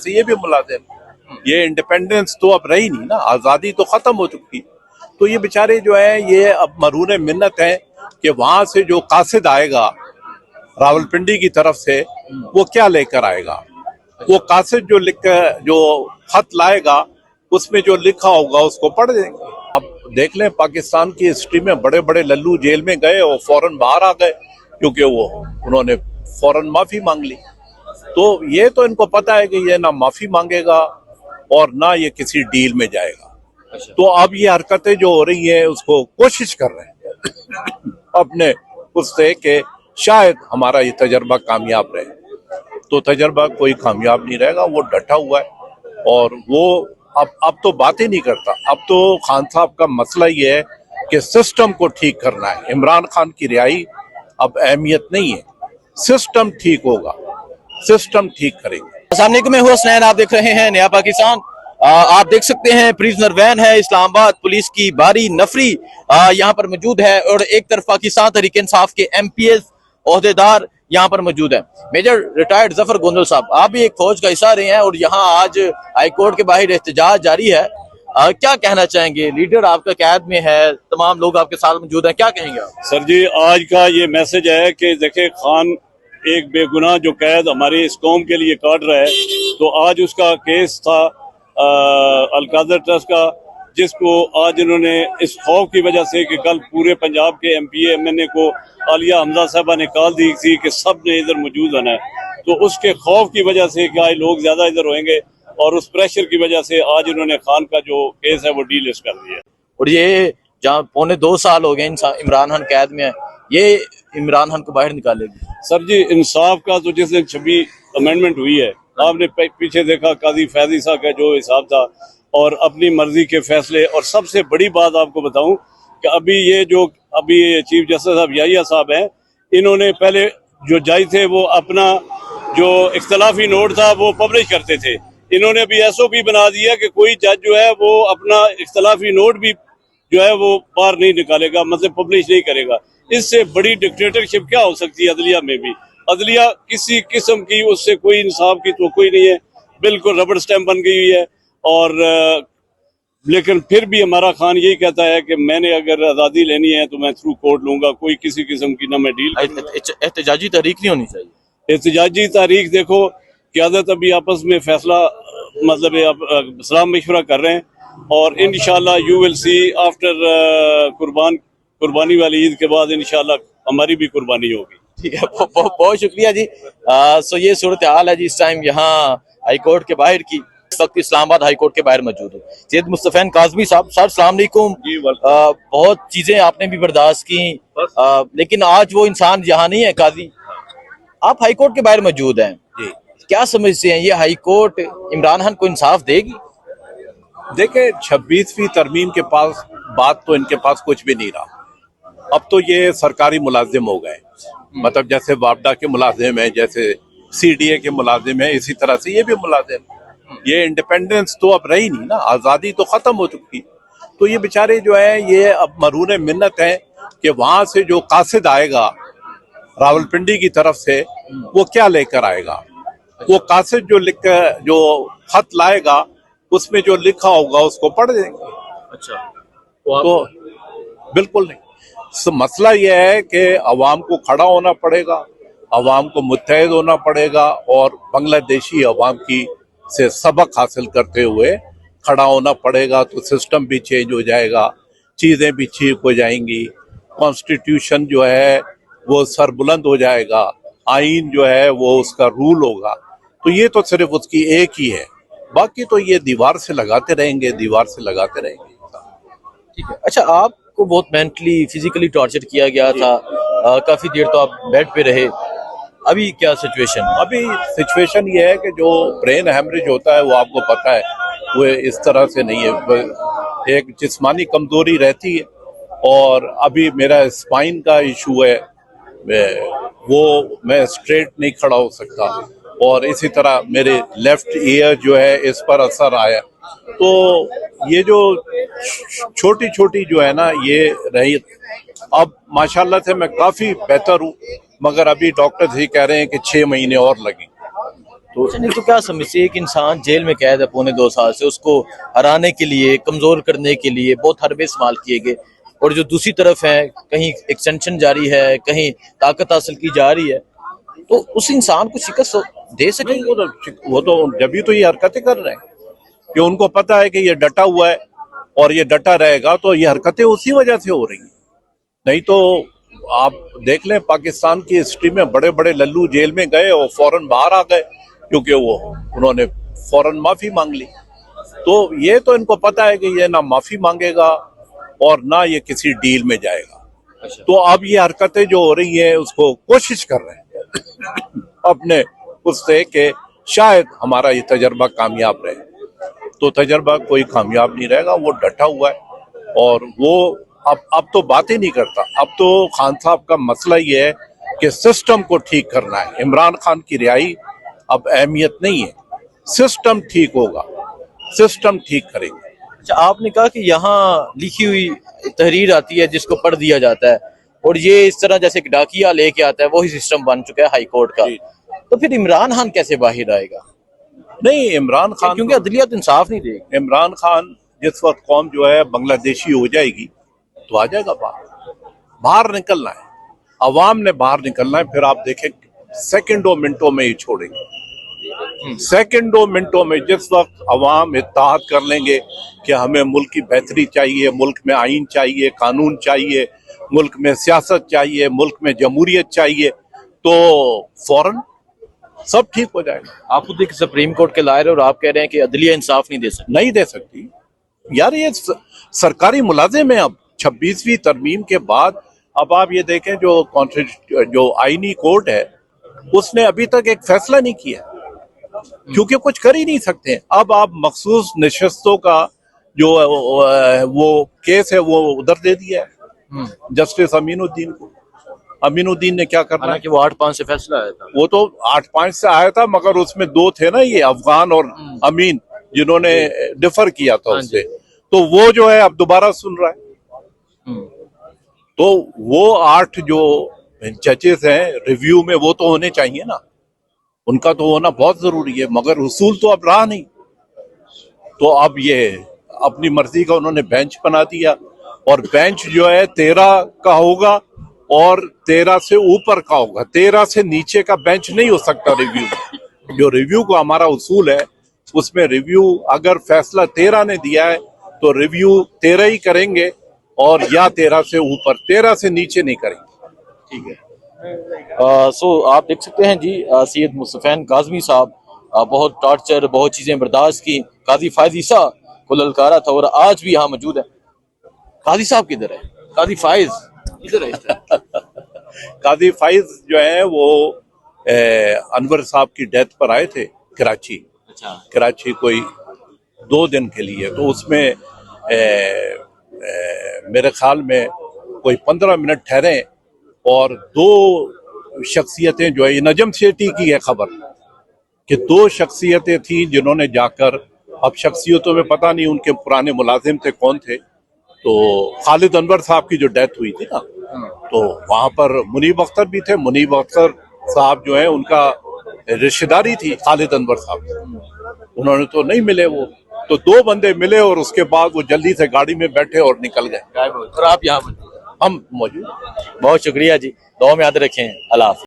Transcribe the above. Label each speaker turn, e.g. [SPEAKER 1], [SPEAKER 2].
[SPEAKER 1] ये भी मुलाजिम, ये इंडिपेंडेंस तो अब रही नहीं ना, आज़ादी तो ख़त्म हो चुकी। तो ये बेचारे जो है ये अब मरून मिन्नत हैं कि वहाँ से जो कासिद आएगा रावलपिंडी की तरफ से वो क्या लेकर आएगा। वो कासिद जो खत लाएगा उसमें जो लिखा होगा उसको पढ़ देंगे। अब देख लें पाकिस्तान की हिस्ट्री में बड़े बड़े लल्लू जेल में गए और फौरन बाहर आ गए क्योंकि उन्होंने फौरन माफ़ी मांग ली। तो ये तो इनको पता है कि ये ना माफी मांगेगा और ना ये किसी डील में जाएगा। तो अब ये हरकतें जो हो रही हैं उसको कोशिश कर रहे हैं अपने उससे कि शायद हमारा ये तजर्बा कामयाब रहे। तो तजर्बा कोई कामयाब नहीं रहेगा, वो डटा हुआ है और वो अब तो बात ही नहीं करता। अब तो खान साहब का मसला ये है कि सिस्टम को ठीक करना है। इमरान खान की रिहाई अब अहमियत नहीं है, सिस्टम ठीक होगा, सिस्टम ठीक करेंगे।
[SPEAKER 2] सामने मैं हूँ हसनैन, आप देख रहे हैं नया पाकिस्तान। आप देख सकते हैं प्रिजनर वैन है, इस्लामाबाद पुलिस की भारी नफरी यहाँ पर मौजूद है और एक तरफ पाकिस्तान तहरीक इंसाफ के MPS ओहदेदार यहाँ पर मौजूद है। मेजर रिटायर्ड जफर गोंदल साहब, आप भी एक फौज का हिस्सा रहे हैं और यहाँ आज हाई कोर्ट के बाहर एहतजाज जारी है। क्या कहना चाहेंगे? लीडर आपका कैद में है, तमाम लोग आपके साथ मौजूद हैं, क्या कहेंगे आप?
[SPEAKER 3] सर जी, आज का ये मैसेज है कि देखे खान एक बेगुनाह जो कैद हमारी इस कौम के लिए काट रहा है, तो आज उसका केस था अलकादर ट्रस्ट का, जिसको आज इन्होंने इस खौफ की वजह से कि कल पूरे पंजाब के MPA MNA को आलिया हमजा साहबा ने कॉल दी थी कि सब ने इधर मौजूद होना है, तो उसके खौफ की वजह से कि आज लोग ज्यादा इधर होंगे और उस प्रेशर की वजह से आज इन्होंने खान का जो केस है वो डीलिस्ट कर दिया।
[SPEAKER 2] और ये जहाँ 2.25 साल हो गए इमरान खान कैद में है, ये इमरान खान को बाहर निकालेगी?
[SPEAKER 3] सर जी, इंसाफ का तो जिस दिन 26 अमेंडमेंट हुई है, आपने पीछे देखा काजी फैजी साहब का जो हिसाब था और अपनी मर्जी के फैसले। और सबसे बड़ी बात आपको बताऊं कि अभी चीफ जस्टिस साहब याहिया साहब हैं, इन्होंने पहले जो जज थे वो अपना जो इख्तलाफी नोट था वो पब्लिश करते थे। इन्होंने अभी SOP बना दिया कि कोई जज जो है वो अपना इख्तलाफी नोट भी जो है वो बाहर नहीं निकालेगा, मतलब पब्लिश नहीं करेगा। इससे बड़ी डिक्टेटरशिप क्या हो सकती है अदलिया में भी? अदलिया किसी किस्म की उससे कोई इंसाफ की तो कोई नहीं है, बिल्कुल रबड़ स्टैम्प बन गई हुई है। और लेकिन फिर भी हमारा खान यही कहता है कि मैंने अगर आज़ादी लेनी है तो मैं थ्रू कोर्ट लूंगा, कोई किसी किस्म की ना मैं डील।
[SPEAKER 2] एहतजाजी तहरीक नहीं होनी चाहिए?
[SPEAKER 3] एहतजाजी तारीख देखो, क़यादत अभी आपस में फैसला मतलब सलाह मशवरा कर रहे हैं और इंशाल्लाह यू विल सी आफ्टर कुर्बानी वाली ईद के बाद इंशाल्लाह हमारी भी कुर्बानी होगी।
[SPEAKER 2] ठीक है, बहुत शुक्रिया जी। सो ये सूरत हाल है जी इस टाइम यहाँ हाई कोर्ट के बाहर की। इस वक्त इस्लामाबाद हाई कोर्ट के बाहर मौजूद है सैयद मुस्तफैन काज़मी साहब। सर अस्सलाम वालेकुम। बहुत चीजें आपने भी बर्दाश्त की, लेकिन आज वो इंसान यहाँ नहीं है। काजी, आप हाई कोर्ट के बाहर मौजूद हैं, क्या समझते हैं ये हाई कोर्ट इमरान खान को इंसाफ देगी?
[SPEAKER 1] देखे 26वीं तरमीम के पास बात तो इनके पास कुछ भी नहीं रहा। अब तो ये सरकारी मुलाजिम हो गए, मतलब जैसे वापडा के मुलाजिम है, जैसे CDA के मुलाजिम है, इसी तरह से ये भी मुलाजिम। ये इंडिपेंडेंस तो अब रही नहीं ना, आज़ादी तो ख़त्म हो चुकी। तो ये बेचारे जो है ये अब मरून मिन्नत हैं कि वहाँ से जो कासिद आएगा रावलपिंडी की तरफ से वो क्या लेकर आएगा। वो कासिद जो खत लाएगा उसमें जो लिखा होगा उसको पढ़ देंगे।
[SPEAKER 2] अच्छा,
[SPEAKER 1] तो बिल्कुल नहीं। मसला यह है कि अवाम को खड़ा होना पड़ेगा, अवाम को मुत्तहद होना पड़ेगा और बांग्लादेशी अवाम की से सबक हासिल करते हुए खड़ा होना पड़ेगा। तो सिस्टम भी चेंज हो जाएगा, चीज़ें भी ठीक हो जाएंगी, कॉन्स्टिट्यूशन जो है वो सरबुलंद हो जाएगा, आइन जो है वो उसका रूल होगा। तो ये तो सिर्फ उसकी एक ही है, बाकी तो ये दीवार से लगाते रहेंगे, दीवार से लगाते रहेंगे।
[SPEAKER 2] ठीक है। अच्छा, आपको बहुत मेंटली फिजिकली टॉर्चर किया गया था, काफी देर तो आप बेड पे रहे, अभी क्या सिचुएशन?
[SPEAKER 1] अभी सिचुएशन ये है कि जो ब्रेन हैमरेज होता है वो आपको पता है वो इस तरह से नहीं है, एक जिस्मानी कमजोरी रहती है। और अभी मेरा स्पाइन का इशू है, वो मैं स्ट्रेट नहीं खड़ा हो सकता और इसी तरह मेरे लेफ्ट ईयर जो है इस पर असर आया। तो ये जो छोटी छोटी जो है ना ये रही। अब माशाल्लाह से मैं काफ़ी बेहतर हूँ, मगर अभी डॉक्टर ही कह रहे हैं कि 6 महीने और लगेंगे।
[SPEAKER 2] نہیں تو کیا سمجھتے ایک انسان جیل میں قید ہے پونے 2 سال سے، اس کو ہرانے کے لیے، کمزور کرنے کے لیے بہت حربے استعمال کیے گئے، اور جو دوسری طرف ہے کہیں ایکسٹینشن جاری ہے، کہیں طاقت حاصل کی جا رہی ہے، تو اس انسان کو شکست دے سکیں
[SPEAKER 1] نہیں وہ تو جبھی تو یہ حرکتیں کر رہے ہیں کہ ان کو پتا ہے کہ یہ ڈٹا ہوا ہے اور یہ ڈٹا رہے گا، تو یہ حرکتیں اسی وجہ سے ہو رہی ہیں. نہیں تو آپ دیکھ لیں پاکستان کی ہسٹری میں بڑے بڑے للو جیل میں گئے اور فوراً باہر آ گئے کیونکہ انہوں نے فوراً معافی مانگ لی. تو یہ تو ان کو پتا ہے کہ یہ نہ معافی مانگے گا اور نہ یہ کسی ڈیل میں جائے گا. تو اب یہ حرکتیں جو ہو رہی ہیں اس کو کوشش کر رہے ہیں اپنے اس سے کہ شاید ہمارا یہ تجربہ کامیاب رہے. تو تجربہ کوئی کامیاب نہیں رہے گا، وہ ڈٹا ہوا ہے اور وہ اب تو بات ہی نہیں کرتا. اب تو خان صاحب کا مسئلہ یہ ہے کہ سسٹم کو ٹھیک کرنا ہے. عمران خان کی رہائی اب اہمیت نہیں ہے، سسٹم ٹھیک ہوگا، سسٹم ٹھیک کریں گے.
[SPEAKER 2] اچھا، آپ نے کہا کہ یہاں لکھی ہوئی تحریر آتی ہے جس کو پڑھ دیا جاتا ہے، اور یہ اس طرح جیسے کہ ڈاکیا لے کے آتا ہے، وہی سسٹم بن چکا ہے ہائی کورٹ کا. تو پھر عمران خان کیسے باہر آئے گا؟
[SPEAKER 1] نہیں عمران خان
[SPEAKER 2] کیونکہ عدلیت انصاف نہیں دے گی.
[SPEAKER 1] عمران خان جس وقت قوم جو ہے بنگلہ دیشی ہو جائے گی تو آ جائے گا باہر نکلنا ہے، عوام نے باہر نکلنا ہے. پھر آپ دیکھیں سیکنڈوں منٹوں میں ہی چھوڑیں گے، سیکنڈوں منٹوں میں. جس وقت عوام اتحاد کر لیں گے کہ ہمیں ملک کی بہتری چاہیے، ملک میں آئین چاہیے، قانون چاہیے، ملک میں سیاست چاہیے، ملک میں جمہوریت چاہیے، تو فوراً سب ٹھیک ہو جائے گا.
[SPEAKER 2] آپ خود ایک سپریم کورٹ کے لائر اور آپ کہہ رہے ہیں کہ عدلیہ انصاف نہیں دے سکتی.
[SPEAKER 1] نہیں دے سکتی یار، یہ سرکاری ملازم ہیں. اب 26ویں ترمیم کے بعد اب آپ یہ دیکھیں جو آئینی کورٹ ہے اس نے ابھی تک ایک فیصلہ نہیں کیا کیونکہ کچھ کر ہی نہیں سکتے. اب آپ مخصوص نشستوں کا جو وہ کیس ہے وہ ادھر دے دیا ہے جسٹس امین الدین کو. امین الدین نے کیا کرنا ہے
[SPEAKER 2] کہ وہ 8-5 سے فیصلہ آیا تھا.
[SPEAKER 1] وہ تو 8-5 سے آیا تھا، مگر اس میں 2 تھے نا، یہ افغان اور امین، جنہوں نے ڈیفر کیا تھا اس سے. تو وہ جو ہے اب دوبارہ سن رہا ہے. تو وہ 8 جو ججز ہیں ریویو میں وہ تو ہونے چاہیے نا، ان کا تو ہونا بہت ضروری ہے، مگر اصول تو اب رہا نہیں. تو اب یہ اپنی مرضی کا انہوں نے بینچ بنا دیا، اور بینچ جو ہے 13 کا ہوگا اور 13 سے اوپر کا ہوگا. 13 سے نیچے کا بینچ نہیں ہو سکتا ریویو. جو ریویو کو ہمارا اصول ہے اس میں ریویو اگر فیصلہ 13 نے دیا ہے تو ریویو 13 ہی کریں گے، اور یا 13 سے اوپر، 13 سے نیچے نہیں کریں گے. ٹھیک ہے.
[SPEAKER 2] سو آپ دیکھ سکتے ہیں جی، سید مصطفین کاظمی صاحب بہت ٹارچر، بہت چیزیں برداشت کی، قاضی فائز عیسیٰ کو للکارا تھا، اور آج بھی یہاں موجود ہے. قاضی صاحب کدھر ہے؟ قاضی فائز کدھر ہے اس طرح؟
[SPEAKER 1] قاضی فائز جو ہے وہ انور صاحب کی ڈیتھ پر آئے تھے کراچی. کراچی کوئی 2 دن کے لیے. تو اس میں میرے خیال میں کوئی 15 منٹ ٹھہرے، اور 2 شخصیتیں جو ہے، نجم سیٹھی کی ہے خبر کہ 2 شخصیتیں تھیں جنہوں نے جا کر، اب شخصیتوں میں پتہ نہیں ان کے پرانے ملازم تھے کون تھے. تو خالد انور صاحب کی جو ڈیتھ ہوئی تھی نا، تو وہاں پر منیب اختر بھی تھے. منیب اختر صاحب جو ہیں ان کا رشتہ داری تھی خالد انور صاحب، انہوں نے تو نہیں ملے وہ. تو 2 بندے ملے اور اس کے بعد وہ جلدی سے گاڑی میں بیٹھے اور نکل گئے.
[SPEAKER 2] اور آپ یہاں موجود ہیں.
[SPEAKER 1] ہم موجود.
[SPEAKER 2] بہت شکریہ جی، دعا میں یاد رکھیں. اللہ حافظ.